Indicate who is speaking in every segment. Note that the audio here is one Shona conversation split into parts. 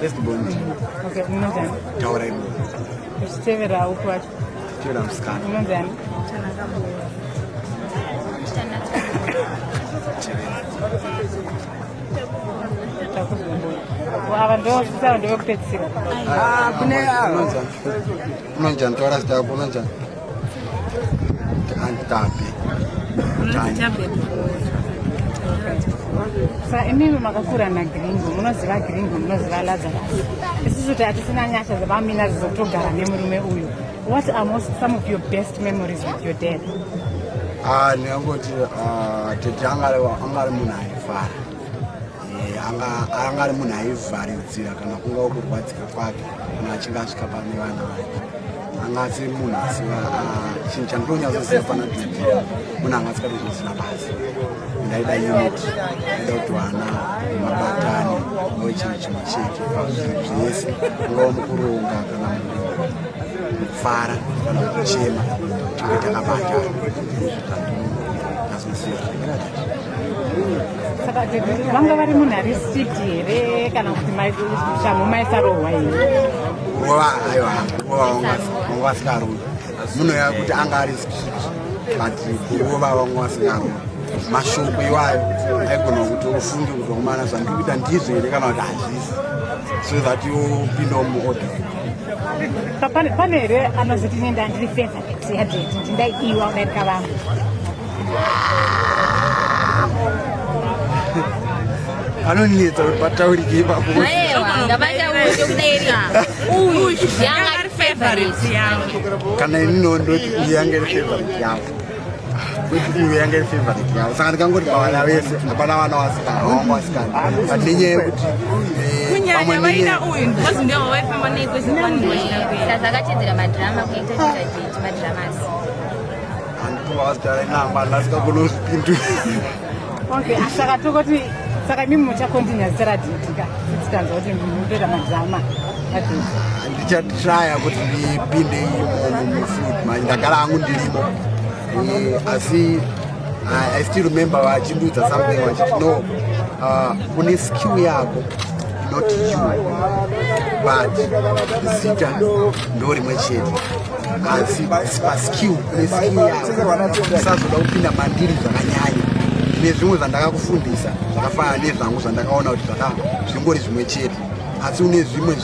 Speaker 1: Let's go.
Speaker 2: Okay, unanjani?
Speaker 1: Taura ibu.
Speaker 2: Uchitevera uko wapi?
Speaker 1: Tira msikani.
Speaker 2: Unanjani? Ava ndo sasa ndio kupetsira.
Speaker 1: Unanjani taura sitapo unanjani. Antapi.
Speaker 2: Unanjani? Sa imimi makakura na gringo, munoziva gringo, munoziva Lazarus. Isusu tatisina nyasha dzavamina dzizotogara nemurume uyu. What are some of your best memories with your dad?
Speaker 1: Ndingangoti tete angari munhu aifara. Angari munhu aivharidzira kana kunga kurwadzika kwake kana achinge asvika pane vana vake. Angasi munhu asiva chinhu chandinonyatsoziva pana tete munhu anga asikatozvisina basi. Ndaida unity, ndaida kuti vana mabatani ave chinhu chimwe chete pazvinhu zvese, ungava mukuronga kana mukufara kana kuchema tinge takabatana.
Speaker 2: Saka vanga vari munhu ari strict here kana kuti shamhu maisarohwa here?
Speaker 1: Aiwa, vanga vasikarohwi. Munhu yakuti anga ari strict but nguva vanga vasikarohwi. Mashoko iwayo aigona kuti ufunge kuti kumana zvandikuita ndizvo here kana kuti hazvisi, so that upinde muorder.
Speaker 2: Pane here anozoti nenda ndiri favorite yadheti ndindaidiwa udairika vangu?
Speaker 1: Anonetsa kuti pataurike ipapo. Kana inini ndoti uyu yanga iri favorite yavo. Uyu yanga iri favorite yavo. Saka ndikangoti pavana vese hapana vana vasikana, vanga vasikana. But nenyaya yekuti
Speaker 3: kunyanya vaida uyu ndikozi ndiwo waifamba nekwezikwanisa akachedzera madhirama kuita chidadheti madhiramas
Speaker 1: anditunga vasitara inamba ndasikagona kuzvipindura.
Speaker 2: Okay, saka tokoti saka mimi muchakontinya zera dhitika tikanzwa kuti munotoita madhirama adheti.
Speaker 1: Ndichatraya kuti ndipinde mufood manje ndagara hangu ndirimo asi I still remember vachindudza something vachiti no, une skill yako not you but zita ndo rimwe chete asi paskill une skill yako usazoda kupinda mandiri zvakanyanya. Nezvimwe zvandakakufundisa zvakafanana nezvangu zvandakaona kuti zvingori zvimwe chete asi une zvimwe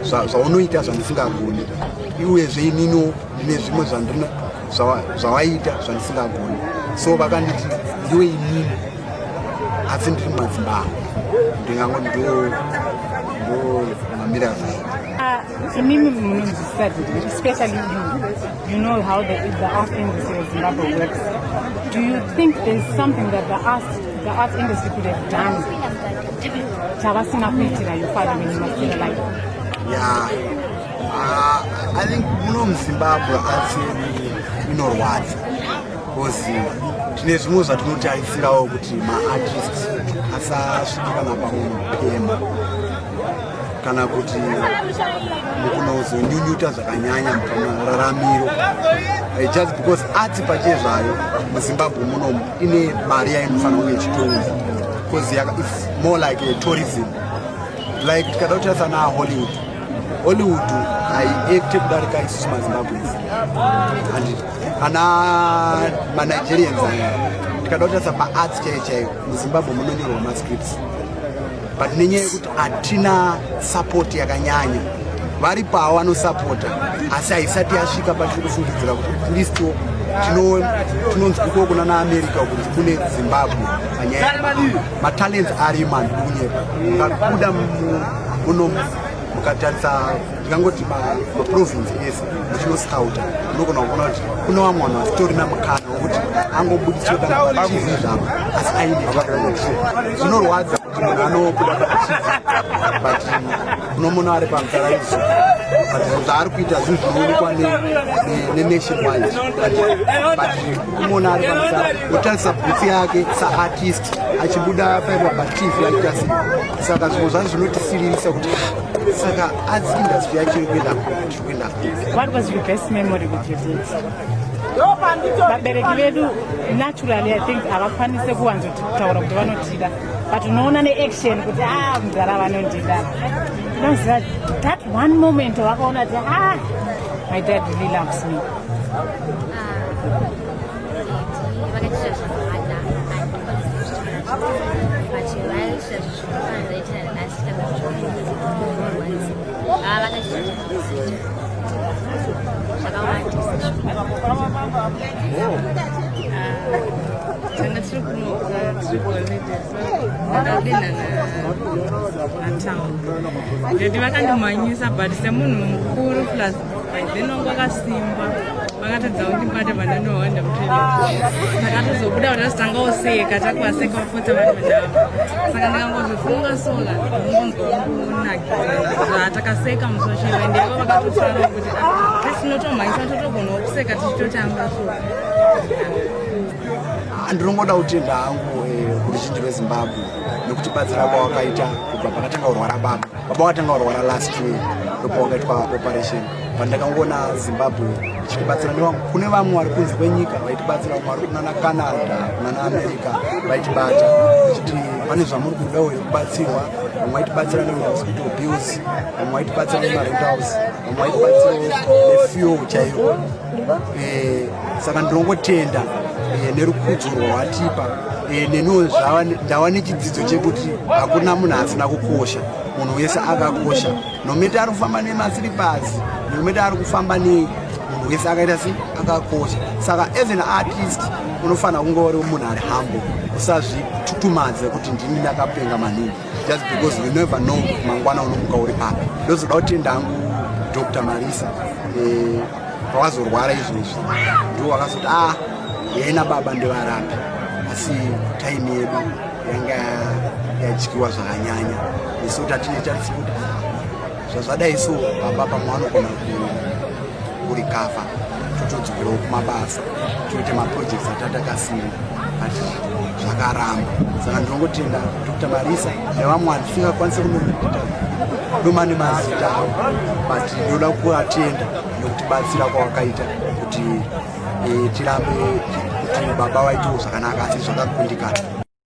Speaker 1: zvaunoita zvandisingagoni, iwezve inino ndine zvimwe zvawaita zvandisingagoni, so vakanditi ndiwe inini asi ndiri mumadzimbangu ndingangoti ndo mamira zvaio.
Speaker 2: Inimi munonzwisisa dheti, especially you know how the art industry of Zimbabwe works. Do you think there's something that the art industry could have done chavasina kuitira your father when he was still alive?
Speaker 1: Yeah, I think muZimbabwe asi inorwadza because tine zvimwe zvatinotarisirawo kuti maartists asasvikira napamupema kana kuti mukunozonyunyuta zvakanyanya pamararamiro, just because art pachezvayo muZimbabwe munomu ine mari yainofanira kunge ichitonga because it's more like a tourism. Like tikada kutarisa Hollywood haiacte kudarika isusu maZimbabweans and ana maNigerians aya. Tikada kutarisa paarts chaiyo muZimbabwe munonyorwa mascripts but nenyaya yekuti hatina support yakanyanya. Vari pawo vanosapota asi haisati yasvika pachiri kufungidzira kuti at least tinonzwi ikoko kuna America kuti kune Zimbabwe panyaya matalents ari mandunyeka. Mukabuda muno mukatarisa ndingangoti maprovince ese muchinoscouta munogona kuona kuti kuna vamwe vanhu vasitorina mukana wekuti angobudiswe kana pachizi zvavo asi aine zvinorwadza kuti munhu anobuda pachizi but unomona ari pamutsaraidzo but zvaari kuita zvinhu zvinoonekwa nenationwide but kumona ari pamutsara otarisa bhutsi yake saartist achibuda paipa paTV aita sei. Saka zvinhu zvacho zvinotisiririsa kuti saka arts industry yachiri kuenda kuenda.
Speaker 2: What was your best memory with your dad? vabereki vedu naturally I think havakwanise kuwanzotaura kuti vanotida but unoona neaction kuti mudhara vanondida unoziva that one moment wakaona kuti my dad really loves me.
Speaker 3: Tanga tiri kunoka ndakadenda nataura ndeti vakandimhanyisa but semunhu mukuru plus then wangu akasimba vakatadza kundibata vandanohanda mutraining takatozobuda kuti tasitanga oseka takwaseka vapotsa vanhu vanavo saka ndikangozvifunga sola ngongonakira zvatakaseka musocial and ivo vakatotaura kuti tisinotomhanyisa totogonawo kuseka tichitotamba so
Speaker 1: ndinongoda kutenda hangu kuruzhinji rwezimbabwe nekuchibatsira kwawakaita kubva pakatanga kurwara baba wakatanga kurwara last week ndopa wakaitwa operation pandakangoona zimbabwe ichitibatsira kune vamwe vari kunze kwenyika vaitibatsira vamwe vari kunana canada kunana america vaitibata ichiti pane zvamuri kudawo yekubatsirwa vamwe vaitibatsira nehospital bills vamwe vaitibatsira nemarentals vamwe vaitibatsira nefuel chaiyo saka ndinongotenda nerukudzo rwawatipa neniwo ndava nechidzidzo chekuti hakuna munhu asina kukosha munhu wese akakosha nometa ari kufamba nemasiripazi nometa ari kufamba munhu wese akaita se akakosha saka as an artist unofanira kunge uri munhu ari humble usazvitutumadze kuti ndini ndakapenga maningi just because you never know mangwana unomuka uri papi ndozoda kutenda hangu Dr. Marisa pawazorwara izvozvi ndo wakazoti yaina baba ndevarapi asi time yedu yanga yadyiwa zvakanyanya isu tatine tarisi kuti zvazvadai so baba pamwe anogona kurikavha totodzokerawo kumabasa toite maprojects atatakasira but zvakaramba saka ndinongotenda Dr. Marisa nevamwe vandisingakwanise kunoita ndomane mazita avo but ndoda kuatenda nokutibatsira kwawakaita kuti tirambe kuti baba waitawo zvakanaka asi zvakakundikana.